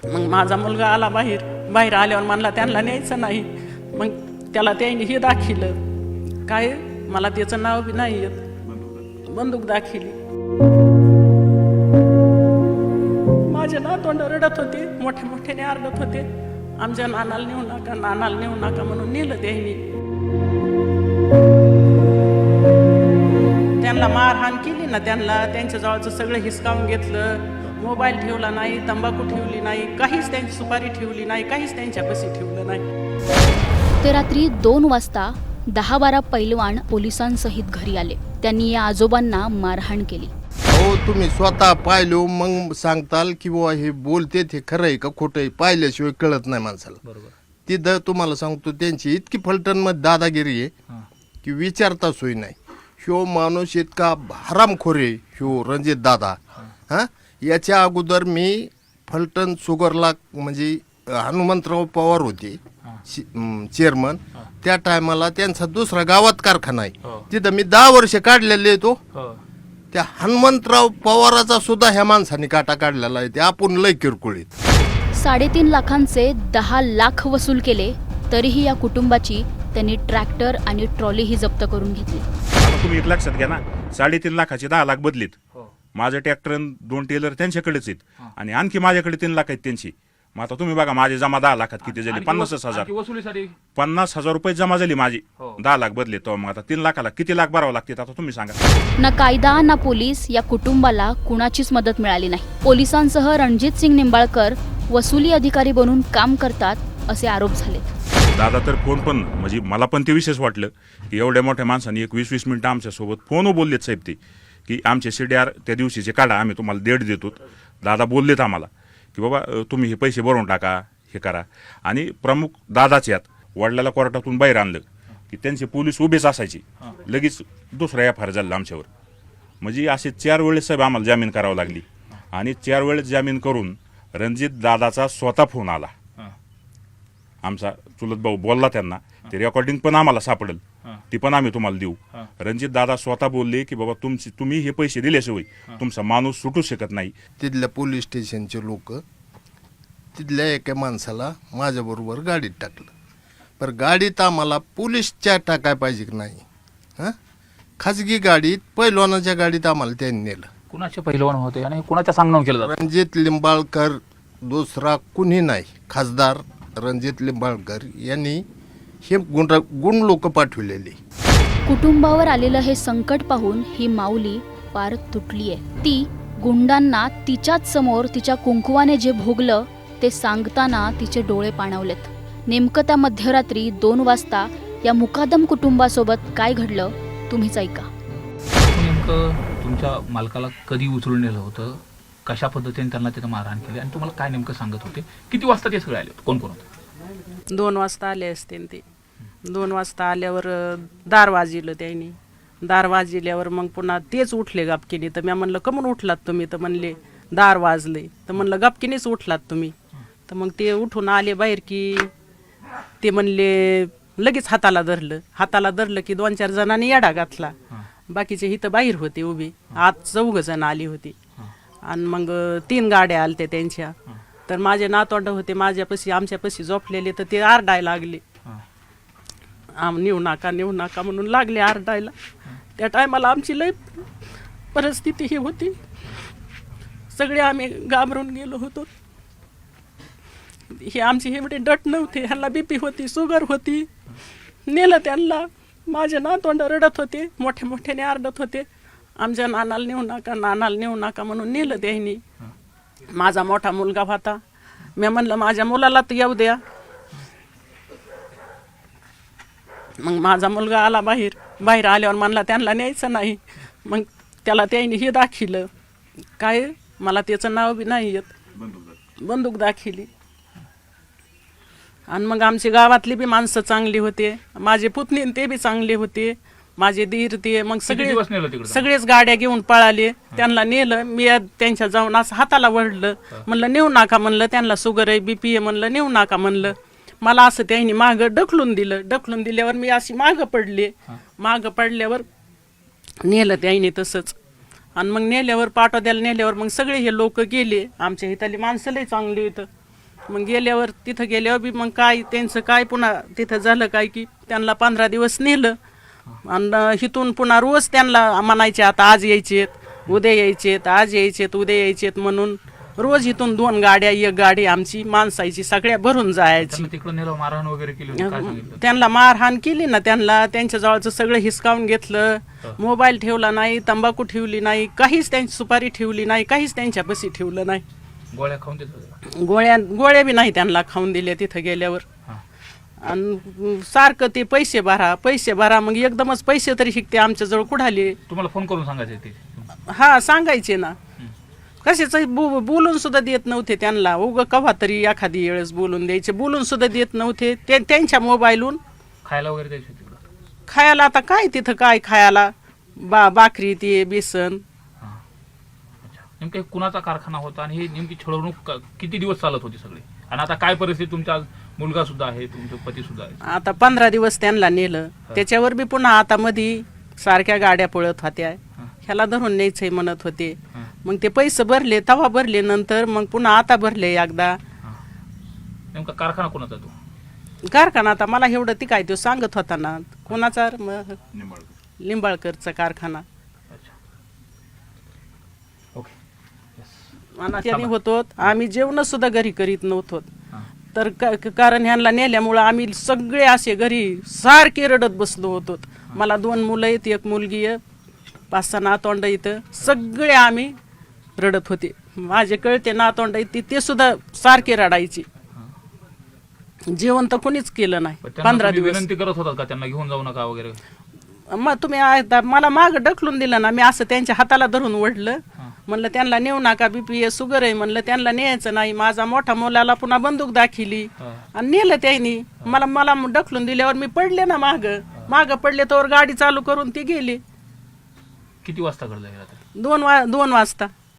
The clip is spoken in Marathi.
मग माझा मुलगा आला बाहेर आल्यावर म्हणला त्यांना न्यायचं नाही. मग त्याला त्यांनी हे दाखिलं काय, मला त्याचं नाव बी नाही येत, बंदूक दाखिली. माझे नातवंड रडत होते, मोठ्याने आरडत होते, आमच्या नानाला नेऊ नका, नानाला नेऊ नका म्हणून नेलं त्यांनी. त्यांना मारहाण केली ना, त्यांच्या जवळचं सगळं हिसकावून घेतलं. मोबाईल ठेवला नाही, तंबाखू ठेवली नाही, काहीच त्यांची सुपारी ठेवली नाही, काहीच त्यांच्यापाशी ठेवलं नाही. ते रात्री 2 वाजता 10-12 पैलवान पोलिसांसहित घरी आले. त्यांनी या आजोबांना मारहाण केली. हो, तुम्ही स्वतः पाहिलो मग सांगताल की बुवा हे बोलते ते खरं आहे का खोटं आहे, पाहिल्याशिवाय कळत नाही माणसाला. बरोबर. तिथं तुम्हाला सांगतो त्यांची इतकी फलटणमध्ये दादागिरी आहे की विचारता सोय नाही. ह्यो माणूस इतका हरामखोर आहे ह्यो रणजित दादा. हां, याच्या अगोदर मी फलटण शुगरला म्हणजे हनुमंतराव पवार होते चेअरमन, त्या टायमाला त्यांचा दुसरा गावात कारखाना आहे, तिथं मी 10 वर्ष काढलेले तो. त्या हनुमंतराव पवाराचा सुद्धा ह्या माणसाने काटा काढलेला आहे. ते आपण लय किरकोळीत 3.5 लाखांचे 10 लाख वसूल केले, तरीही या कुटुंबाची त्यांनी ट्रॅक्टर आणि ट्रॉलीही जप्त करून घेतली. आता तुम्ही एक लक्षात घ्या ना, 3.5 लाखाचे 10 लाख बदलीत. माझं ट्रॅक्टर 2 टेलर त्यांच्याकडेच आहेत आणि आणखी माझ्याकडे 3 लाख आहेत त्यांची. मग आता तुम्ही बघा माझे जमा 10 लाखात किती झाले, 50,000. 50,000 रुपये जमा झाली माझी, 10 लाख बदले. तो मग आता 3 लाखाला किती लाख भरावं लागतात आता तुम्ही सांगा. ना कायदा ना पोलीस या कुटुंबाला कुणाचीच मदत मिळाली नाही. पोलिसांसह रणजित सिंग निंबाळकर वसुली अधिकारी बनून काम करतात असे आरोप झाले. दादा तर फोन पण म्हणजे मला पण ते विशेष वाटलं की एवढ्या मोठ्या माणसांनी 20-20 मिनिटं आमच्यासोबत फोनवर बोललेत साहेब ते की आमचे CDR त्या दिवशीचे काढा, आम्ही तुम्हाला डेट देतो. दादा बोललेत आम्हाला की बाबा तुम्ही हे पैसे भरून टाका, हे करा. आणि प्रमुख दादाच यात वडिलाला कोर्टातून बाहेर आणलं की त्यांचे पोलीस उभेच असायचे, लगेच दुसरा FIR झाला आमच्यावर. म्हणजे असे 4 वेळेस साहेब आम्हाला जामीन करावं लागली. आणि 4 वेळेस जामीन करून रणजित दादाचा स्वतः फोन आला. आमचा चुलत भाऊ बोलला त्यांना, ते रेकॉर्डिंग पण आम्हाला सापडेल, ती पण आम्ही तुम्हाला देऊ. रणजित दादा स्वतः बोलले की बाबा तुम्ही हे पैसे दिल्याशिवाय तुमचा माणूस सुटू शकत नाही. तिथल्या पोलीस स्टेशनचे लोक तिथल्या एका माणसाला माझ्याबरोबर गाडीत टाकलं. पण गाडीत आम्हाला पोलीसच्या टाकाय पाहिजे की नाही, हां, खाजगी गाडीत पैलवानाच्या गाडीत आम्हाला त्यांनी नेलं. कुणाचे पहिलवान होते आणि कुणाच्या सांगणं केलं जातं? रणजित लिंबाळकर, दुसरा कुणी नाही. खासदार रणजित लिंबाळकर यांनी हे गुण लोक पाठविलेले. कुटुंबावर आलेलं हे संकट पाहून ही माऊली पार तुटलीये. ती गुंडांना तिच्याच समोर तिच्या कुंकुवाने जे भोगलं ते सांगताना तिचे डोळे पाणावलेत. नेमकं त्या मध्यरात्री 2 वाजता या मुकादम कुटुंबासोबत काय घडलं तुम्हीच ऐका. नेमकं तुमच्या मालकाला कधी उचलून नेलं होतं, कशा पद्धतीने त्यांना तिथं मारहाण केली आणि तुम्हाला काय नेमकं सांगत होते, किती वाजता ते सगळे आले होते, कोण कोण होतं? 2 वाजता आले असते ते. 2 वाजता आल्यावर दार वाजिलं त्यांनी. दार वाजिल्यावर मग पुन्हा तेच उठले गपकीने. तर मी म्हणलं कमून उठलात तुम्ही? तर म्हणले दार वाजले. तर म्हणलं गपकीनेच उठलात तुम्ही? तर मग ते उठून आले बाहेर की ते म्हणले लगेच हाताला धरलं की 2-4 जणांनी येडा घातला. बाकीचे इथं बाहेर होते उभे, आत 4 जण आली होती. आणि मग 3 गाड्या आलत्या त्यांच्या. तर माझे नातवंड होते आमच्यापाशी झोपलेले, तर ते आरडायला लागले, नेऊ नका म्हणून लागले आरडायला. त्या टायमाला आमची लय परिस्थिती ही होती, सगळे आम्ही घाबरून गेलो होतो. हे आमचे एवढे डट नव्हते, ह्यांना BP होती, शुगर होती. नेलं त्यांना. माझे नातवंड रडत होते, मोठ्याने आरडत होते, आमच्या नानाला नेऊ नका म्हणून नेलं त्यांनी. माझा मोठा मुलगा होता, मी म्हणलं माझ्या मुलाला तर येऊ द्या. मग माझा मुलगा आला बाहेर आल्यावर म्हणला त्यांना न्यायचं नाही. मग त्याला त्यांनी हे दाखिलं काय, मला त्याचं नाव बी नाही येत, बंदूक दाखिली. आणि मग आमची गावातली बी माणसं चांगली होते, माझे पुतणी ते बी चांगले होते, माझे दीर ते. मग सगळेच गाड्या घेऊन पळाले. त्यांना नेलं. मी त्यांच्या जाऊन असं हाताला वळलं, म्हणलं नेऊ नका म्हणलं, त्यांना शुगर आहे, BP आहे म्हणलं, नेऊ नका म्हणलं. मला असं त्यांनी मागं ढकलून दिल्यावर मी अशी मागं पडल्यावर नेलं त्यांनी तसंच. आणि मग नेल्यावर पाटोद्याला नेल्यावर मग सगळे हे लोक गेले. आमच्या इथली माणसं लई चांगली होतं, मग गेल्यावर तिथं गेल्यावर बी मग काय त्यांचं काय पुन्हा तिथं झालं काय की त्यांना 15 दिवस नेलं आणि इथून पुन्हा रोज त्यांना म्हणायचे आता आज यायचेत उद्या यायचेत आज यायचेत उद्या यायचेत म्हणून रोज इथून 2 गाड्या 1 गाडी आमची माणसाची सगळ्या भरून जायची. त्यांना तिकडे नेलं, मारहाण वगैरे केली होती, काय सांगितलं? त्यांना मारहाण केली ना, त्यांना त्यांच्या जवळचं सगळं हिसकावून घेतलं, मोबाईल ठेवला नाही, तंबाखू ठेवली नाही, काहीच त्यांची सुपारी ठेवली नाही, काहीच त्यांच्यापाशी ठेवलं नाही. गोळ्या खाऊन देतात? गोळ्या बी नाही त्यांना खाऊन दिल्या तिथं गेल्यावर. आणि सारखं ते पैसे भरा मग एकदमच पैसे तरी शिकते आमच्याजवळ कुठाले. तुम्हाला फोन करून सांगायचे ते? हा सांगायचे ना, कशाच बोलून सुद्धा देत नव्हते त्यांना. उग कव्हा तरी एखादी वेळेस बोलून द्यायचे, बोलून सुद्धा देत नव्हते. त्यांच्या मोबाईलहून खायला वगैरे द्यायचे तिकडं? खायला आता काय तिथं काय खायला, भाकरी ते बेसन. अच्छा, नेमकं हे कुणाचा कारखाना होता आणि हे नेमकी छळवणूक किती दिवस चालत होती सगळी? आणि आता काय परिस्थिती? तुमचा मुलगा सुद्धा आहे, तुमचे पती सुद्धा आहे. आता 15 दिवस त्यांना नेलं, त्याच्यावर बी पुन्हा आता मधी सारख्या गाड्या पळत होत्या, ह्याला धरून न्यायचंय म्हणत होते. मग ते पैसे भरले, तवा भरले, नंतर मग पुन्हा आता भरले एकदा. नेमका कारखाना कोणाचा तो? कारखाना आता मला एवढं ती काय तो सांगत होता ना, कोणाचा लिंबाळकरचा कारखाना. अच्छा, ओके. आणि त्याने होतो आम्ही जेवण सुद्धा घरी करीत नव्हतो. तर कारण ह्यांना नेल्यामुळं आम्ही सगळे असे घरी सारखे रडत बसलो होतो. मला 2 मुलं आहेत, 1 मुलगी आहे, 5-6 नातोंड इथं, सगळे आम्ही रडत होते. माझे कळते नातोंड आहेत ते सुद्धा सारखे रडायचे. जेवण तर कोणीच केलं नाही 15 दिवस. विनंती करत होतात का त्यांना घेऊन जाऊ नका वगैरे? मग तुम्ही मला माग ढकलून दिलं ना, मी असं त्यांच्या हाताला धरून ओढलं, म्हणलं त्यांना नेऊ नका, बीपी शुगर आहे म्हणलं, त्यांना न्यायचं नाही. माझा मोठा मुलाला पुन्हा बंदूक दाखिली आणि नेलं त्यांनी. मला ढकलून दिल्यावर मी पडले ना, माग पडले तर गाडी चालू करून ती गेली. किती वाजता घडलं हे रात्री? 2 वाजता.